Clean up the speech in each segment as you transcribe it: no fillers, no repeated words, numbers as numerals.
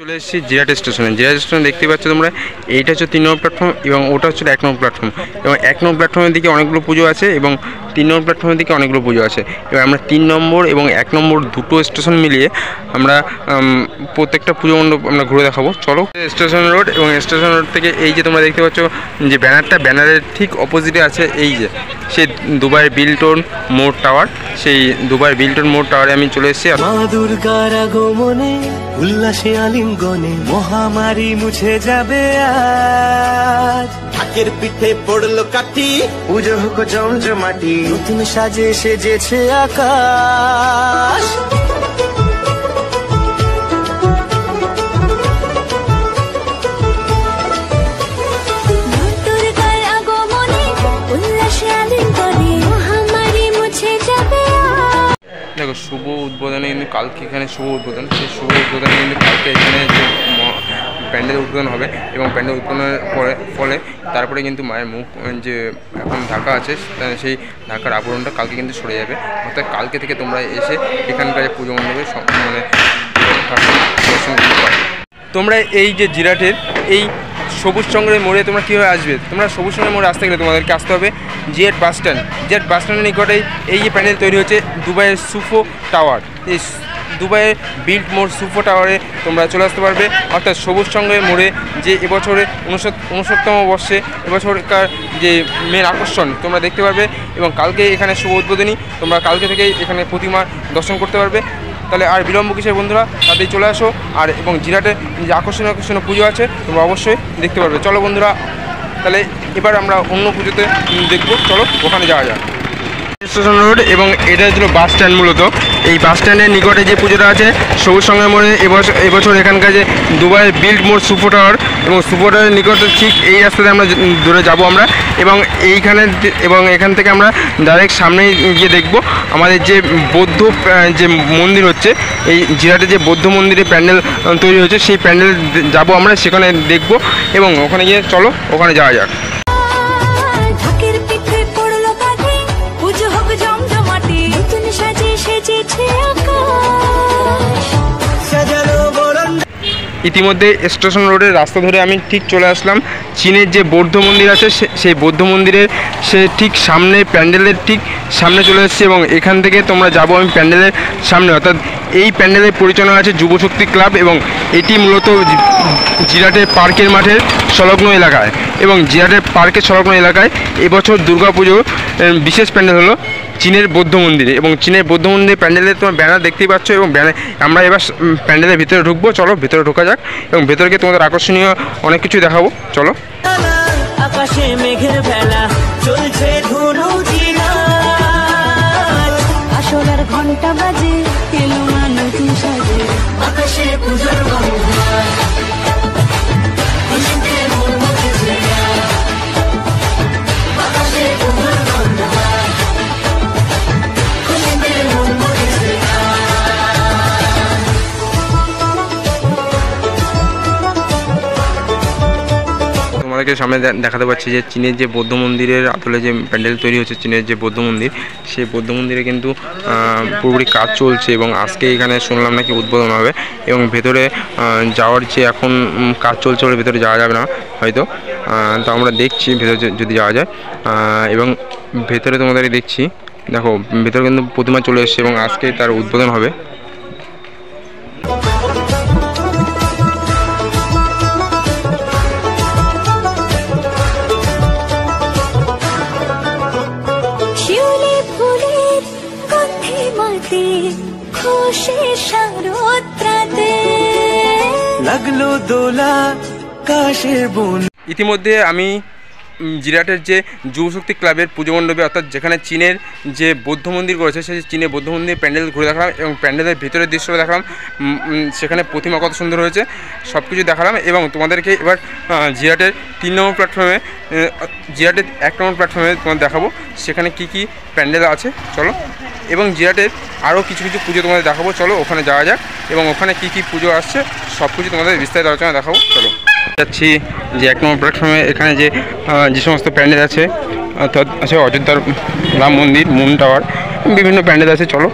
চলে এসেছি জিরাট স্টেশনে। জিরাট স্টেশনে দেখতে পাচ্ছ তোমরা, এইটা হচ্ছে 3 নম্বর প্ল্যাটফর্ম এবং ওটা হচ্ছে 1 নম্বর প্ল্যাটফর্ম। এবং 1 নম্বর প্ল্যাটফর্মের দিকে অনেকগুলো পুজো আছে এবং 3 নম্বর প্ল্যাটফর্মের দিকে অনেকগুলো পুজো আছে। এবার আমরা 3 নম্বর এবং 1 নম্বর দুটো স্টেশন মিলিয়ে আমরা প্রত্যেকটা পুজো মণ্ডপ আমরা ঘুরে দেখাবো। চলো। স্টেশন রোড, এবং স্টেশন রোড থেকে এই যে তোমরা দেখতে পাচ্ছ যে ব্যানারের ঠিক অপোজিটে আছে এই যে সেই দুবাই বিল্টন মোড় টাওয়ার। সেই দুবাই বিল্টন মোড় টাওয়ারে আমি চলে এসেছি। মা দুর্গার আগমনে উল্লাসে আলিঙ্গনে মহামারী মুছে যাবে আজ। ঢাকের পিঠে পড়লো কাঠি, পুজো হোক জমজমাটি, নতুন সাজে সেজেছে আকাশ। দেখো, শুভ উদ্বোধনে কিন্তু কালকে এখানে শুভ উদ্বোধন। সেই শুভ উদ্বোধনে কিন্তু কালকে এখানে যে প্যান্ডেল উদ্বোধন হবে এবং প্যান্ডেল উদ্বোধনের ফলে তারপরে কিন্তু মায়ের মুখ যে এখন ঢাকা আছে সেই ঢাকার আবরণটা কালকে কিন্তু সরে যাবে। অর্থাৎ কালকে থেকে তোমরা এসে এখানকার পুজো মণ্ডপে মানে দর্শন করতে পারবে। তোমরা এই যে জিরাটের এই সবুজ চন্দ্রের মোড়ে তোমরা কীভাবে আসবে? তোমরা সবুজ চন্দ্রের মোড়ে আসতে গেলে তোমাদেরকে আসতে হবে জিরাট বাস স্ট্যান্ড। জিরাট বাস স্ট্যান্ডের নিকটেই এই যে প্যান্ডেল তৈরি হচ্ছে দুবাইয়ের সুফো টাওয়ার। এই দুবাইয়ের বিল্ট মোড় সুফো টাওয়ারে তোমরা চলে আসতে পারবে। অর্থাৎ সবুজ চন্দ্রের মোড়ে যে এবছরে 69তম বর্ষে এবছরকার যে মেন আকর্ষণ তোমরা দেখতে পারবে। এবং কালকে এখানে শুভ উদ্বোধনী, তোমরা কালকে থেকেই এখানে প্রতিমা দর্শন করতে পারবে। তাহলে আর বিলম্ব কিসের বন্ধুরা, তাদের চলে আসো। আর এবং জিরাটে যে আকর্ষণীয় পুজো আছে তোমরা অবশ্যই দেখতে পারবে। চলো বন্ধুরা, তাহলে এবার আমরা অন্য পুজোতে দেখবো। চলো ওখানে যাওয়া যাক। স্টেশন রোড এবং এটা ছিল বাস স্ট্যান্ড। মূলত এই বাস স্ট্যান্ডের নিকটে যে পুজোটা আছে সবুজ সঙ্গের মোড়ে এবছর এখানকার যে দুবাই বিল্ট মোড় সুফো টাওয়ার, এবং সুফো টাওয়ারের নিকটে ঠিক এই রাস্তাতে আমরা দূরে যাব আমরা। এবং এইখানে এবং এখান থেকে আমরা ডাইরেক্ট সামনে গিয়ে দেখব আমাদের যে বৌদ্ধ যে মন্দির হচ্ছে, এই জিরাটে যে বৌদ্ধ মন্দিরে প্যান্ডেল তৈরি হচ্ছে সেই প্যান্ডেল যাব আমরা, সেখানে দেখব। এবং ওখানে গিয়ে চলো ওখানে যাওয়া যাক। ইতিমধ্যে স্টেশন রোডের রাস্তা ধরে আমি ঠিক চলে আসলাম চীনের যে বৌদ্ধ মন্দির আছে সেই বৌদ্ধ মন্দিরের ঠিক সামনে, প্যান্ডেলের ঠিক সামনে চলে এসেছি। এবং এখান থেকে তোমরা যাবো আমি প্যান্ডেলের সামনে। অর্থাৎ এই প্যান্ডেলের পরিচালনা আছে যুবশক্তি ক্লাব, এবং এটি মূলত জিরাটের পার্কের মাঠের সংলগ্ন এলাকায়। এবং জিরাটের পার্কের সংলগ্ন এলাকায় এবছর দুর্গাপুজো বিশেষ প্যান্ডেল হলো চীনের বৌদ্ধ মন্দিরে। এবং চীনের বৌদ্ধ মন্দিরের প্যান্ডেলের তোমার ব্যানার দেখতেই পাচ্ছ। এবং আমরা এবার প্যান্ডেলের ভিতরে ঢুকবো। চলো ভিতরে ঢোকা যাক এবং ভেতরকে তোমাদের আকর্ষণীয় অনেক কিছু দেখাবো। চলো। আকাশে মেঘের বেলা চলছে ধুনু আসলার ঘন্টা বাজে এলো নতুন সাজে আকাশে পূজার তোমাদেরকে সামনে দেখাতে পাচ্ছি যে চীনের যে বৌদ্ধ মন্দিরের আদলে যে প্যান্ডেল তৈরি হচ্ছে, চীনের যে বৌদ্ধ মন্দির, সেই বৌদ্ধ মন্দিরে কিন্তু পুরোপুরি কাজ চলছে। এবং আজকে এখানে শুনলাম নাকি উদ্বোধন হবে। এবং ভেতরে যাওয়ার যে এখন কাজ চলছে ওর ভেতরে যাওয়া যাবে না হয়তো, তো আমরা দেখছি ভেতরে যদি যাওয়া যায়। এবং ভেতরে তোমাদের দেখছি, দেখো ভেতরে কিন্তু প্রতিমা চলে এসছে এবং আজকে তার উদ্বোধন হবে। লাগলো দোলা কাশের বন। ইতিমধ্যে আমি জিরাটের যে যুবশক্তি ক্লাবের পুজো মণ্ডপে, অর্থাৎ যেখানে চীনের যে বৌদ্ধ মন্দির করেছে সেই চীনের বৌদ্ধ মন্দির প্যান্ডেল ঘুরে দেখালাম এবং প্যান্ডেলের ভিতরের দৃশ্য দেখালাম। সেখানে প্রতিমা কত সুন্দর হয়েছে সব কিছু দেখালাম। এবং তোমাদেরকে এবার জিরাটের 3 নম্বর প্ল্যাটফর্মে, জিরাটের 1 নম্বর প্ল্যাটফর্মে তোমাদের দেখাবো সেখানে কি কি প্যান্ডেল আছে। চলো। এবং জিরাটের আরও কিছু পুজো তোমাদের দেখাবো। চলো ওখানে যাওয়া যাক এবং ওখানে কি কি পুজো আসছে সব কিছু তোমাদের বিস্তারিত আলোচনা দেখাবো। চলো যাচ্ছি যে 1 নম্বর প্ল্যাটফর্মে। এখানে যে সমস্ত প্যান্ডেল আছে, অর্থাৎ আছে অযোধ্যার রাম মন্দির, মুন টাওয়ার, বিভিন্ন প্যান্ডেল আছে। চলো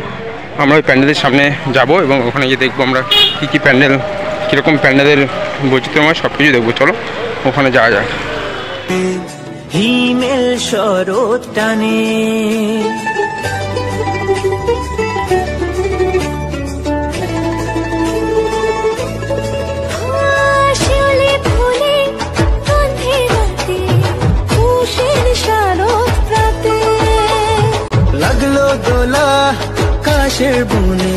আমরা ওই প্যান্ডেলের সামনে যাব এবং ওখানে গিয়ে দেখবো আমরা কী কী প্যান্ডেল কীরকম প্যান্ডেলের বৈচিত্র্যময় সব কিছু দেখবো। চলো ওখানে যাওয়া যাক। হিমেল শরৎ টানে শিউলি ফুলে গন্ধে রাতে উষের শরৎ রাতে লাগলো দোলা কাশের বনে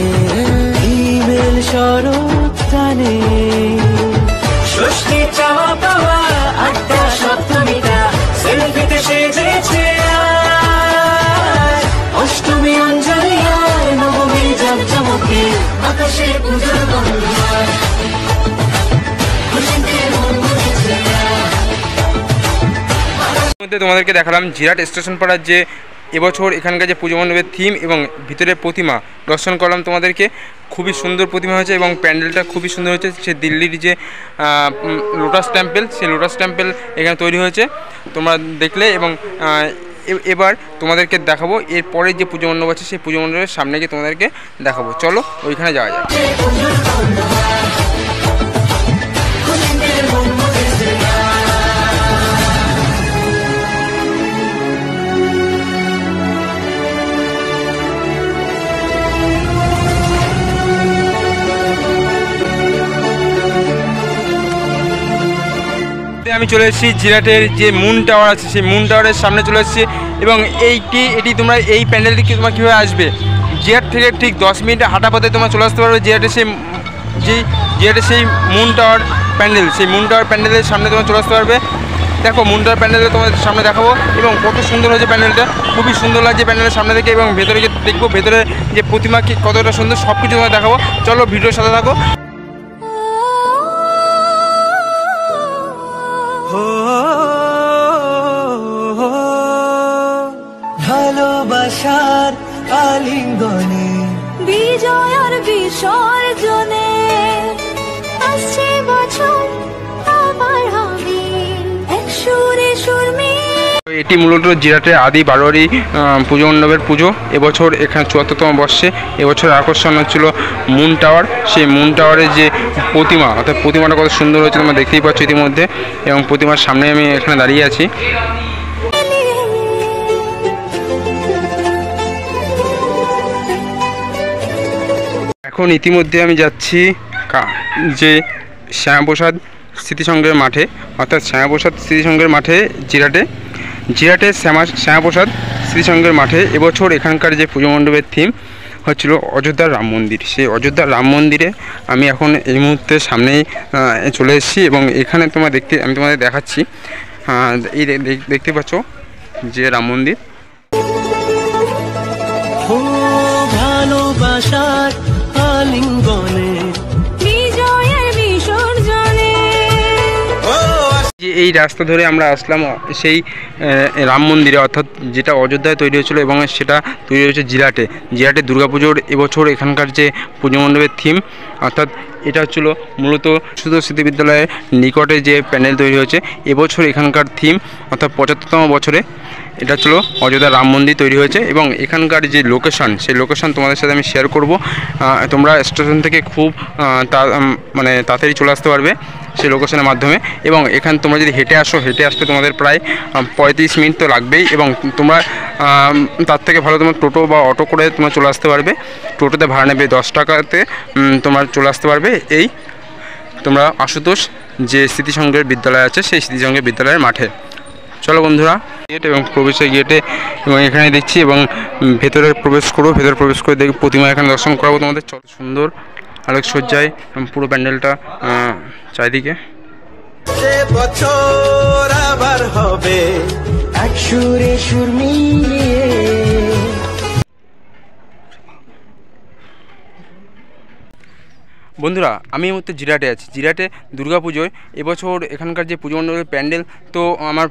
হিমেল শরৎ টানে ষষ্ঠী চাওয়া পাওয়া আড্ডা সপ্তমীটা সেলফিতে সেজেছে অষ্টমী অঞ্জলি আর নবমী জমজমকে আকাশে পুজোর গন্ধ খুশিতে মন মুছেছে। মধ্যে তোমাদেরকে দেখালাম জিরাট স্টেশন পাড়ার যে এবছর এখানকার যে পুজো মণ্ডপের থিম এবং ভিতরের প্রতিমা দর্শন করলাম তোমাদেরকে। খুবই সুন্দর প্রতিমা হয়েছে এবং প্যান্ডেলটা খুবই সুন্দর হয়েছে। সে দিল্লির যে লোটাস টেম্পল, সেই লোটাস টেম্পল এখানে তৈরি হয়েছে তোমরা দেখলে। এবং এবার তোমাদেরকে দেখাবো এরপরে যে পুজো মণ্ডপ আছে সেই পুজো মণ্ডপের সামনে গিয়ে তোমাদেরকে দেখাবো। চলো ওইখানে যাওয়া যায়। আমি চলে এসেছি জিরাটের যে মুন টাওয়ার আছে সেই মুন টাওয়ারের সামনে চলে এসেছি এবং এটি তোমরা এই প্যান্ডেলটি তোমরা কীভাবে আসবে, জিরাট থেকে ঠিক 10 মিনিট হাঁটা পথে তোমরা চলে আসতে পারবে জিরাটের সেই মুন টাওয়ার প্যান্ডেল। সেই মুন টাওয়ার প্যান্ডেলের সামনে তোমরা চলে আসতে পারবে। দেখো মুন টাওয়ার প্যান্ডেলে তোমাদের সামনে দেখাবো এবং কত সুন্দর হয়েছে প্যান্ডেলটা, খুবই সুন্দর লাগছে প্যান্ডেলের সামনে থেকে। এবং ভেতরে গিয়ে দেখবো ভেতরে যে প্রতিমা কি কতটা সুন্দর সব কিছু তোমাদের দেখাবো। চলো ভিডিওর সাথে থাকো। ভালোবাসার আলিঙ্গনে বিজয় আর বিসর্জনে আসছে বছর আবার হবে এক সুরে সুরমি। এটি মূলত জিরাটের আদি বারোয়ারি পুজো মণ্ডপের পুজো। এবছর এখানে 74তম বর্ষে এবছর আকর্ষণ হচ্ছিল মুন টাওয়ার। সেই মুন টাওয়ারের যে প্রতিমা, অর্থাৎ প্রতিমাটা কত সুন্দর হয়েছে তোমরা দেখতেই পাচ্ছ ইতিমধ্যে। এবং প্রতিমার সামনে আমি এখানে দাঁড়িয়ে আছি। এখন ইতিমধ্যে আমি যাচ্ছি যে শ্যামাপ্রসাদ স্মৃতিসংঘের মাঠে, অর্থাৎ শ্যামাপ্রসাদ স্মৃতিসংঘের মাঠে জিরাটের শ্যামাপ্রসাদ স্মৃতিসংঘের মাঠে এবছর এখানকার যে পুজো মণ্ডপের থিম হচ্ছিল অযোধ্যার রাম মন্দির। সেই অযোধ্যার রাম মন্দিরে আমি এখন এই মুহূর্তে সামনেই চলে এসেছি এবং এখানে আমি তোমাদের দেখাচ্ছি। এই দেখতে পাচ্ছ যে রাম মন্দির। ভালোবাসার আলিঙ্গনে বিজয়ের বিসর্জনে যে এই রাস্তা ধরে আমরা আসলাম সেই রাম মন্দিরে, অর্থাৎ যেটা অযোধ্যায় তৈরি হয়েছিল এবং সেটা তৈরি হয়েছে জিরাটে দুর্গাপুজোর এবছর এখানকার যে পুজো মণ্ডপের থিম, অর্থাৎ এটা হচ্ছিল মূলত শুধু স্মৃতি বিদ্যালয়ের নিকটে যে প্যান্ডেল তৈরি হয়েছে এবছর এখানকার থিম, অর্থাৎ 75তম বছরে এটা হচ্ছিল অযোধ্যা রাম মন্দির তৈরি হয়েছে। এবং এখানকার যে লোকেশন, সেই লোকেশন তোমাদের সাথে আমি শেয়ার করব। তোমরা স্টেশন থেকে খুব তাড়াতাড়ি চলে আসতে পারবে সেই লোকেশনের মাধ্যমে। এবং এখানে তোমরা যদি হেঁটে আসতে তোমাদের প্রায় 35 মিনিট তো লাগবেই। এবং তোমরা তার থেকে ভালো তোমার টোটো বা অটো করে তোমরা চলে আসতে পারবে। টোটোতে ভাড়া নেবে 10 টাকাতে তোমরা চলে আসতে পারবে এই তোমরা আশুতোষ যে স্মৃতিসংঘের বিদ্যালয় আছে সেই স্মৃতিসংঘের বিদ্যালয়ের মাঠে। চলো বন্ধুরা, গেট এবং প্রবেশের গেটে এবং এখানে দেখছি এবং ভেতরে প্রবেশ করে দেখি প্রতিমা এখানে দর্শন করাবো তোমাদের। চল সুন্দর আলোকসজ্জায় পুরো প্যান্ডেলটা চারিদিকে। বছর আবার হবে এক সুরে সুর মিলিয়ে। বন্ধুরা, আমি এই মুহূর্তে জিরাটে আছি। জিরাটে দুর্গাপুজোয় এবছর এখানকার যে পুজো মণ্ডপের প্যান্ডেল, তো আমার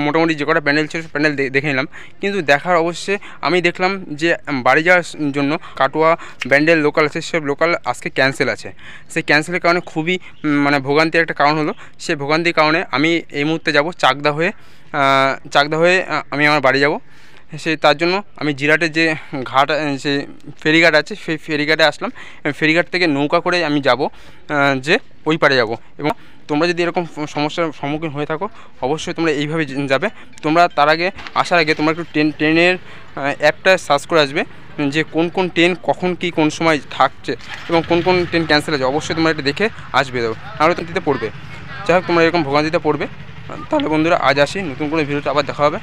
মোটামুটি যে কটা প্যান্ডেল ছিল প্যান্ডেল দেখে নিলাম। কিন্তু দেখার অবশ্যই আমি দেখলাম যে বাড়ি যাওয়ার জন্য কাটোয়া ব্যান্ডেল লোকাল আছে, সব লোকাল আজকে ক্যান্সেল আছে। সেই ক্যান্সেলের কারণে খুবই ভোগান্তির একটা কারণ হলো। সেই ভোগান্তির কারণে আমি এই মুহূর্তে যাব চাকদা হয়ে আমি আমার বাড়ি যাব। তার জন্য আমি জিরাটের যে ঘাট যে ফেরিঘাট আছে সেই ফেরিঘাটে আসলাম। ফেরিঘাট থেকে নৌকা করে আমি যাব যে ওই পারে যাব। এবং তোমরা যদি এরকম সমস্যার সম্মুখীন হয়ে থাকো অবশ্যই তোমরা এইভাবে যাবে। তোমরা তার আগে আসার আগে তোমরা একটু ট্রেনের অ্যাপটা সার্চ করে আসবে যে কোন কোন ট্রেন কখন কি কোন সময় থাকছে এবং কোন কোন ট্রেন ক্যান্সেল আছে। অবশ্যই তোমরা এটা দেখে আসবে, নাহলে তো দিতে পড়বে। যাই হোক তোমরা এরকম ভোগান্তিতে পড়বে। তাহলে বন্ধুরা আজ আসি, নতুন করে ভিডিওতে আবার দেখা হবে।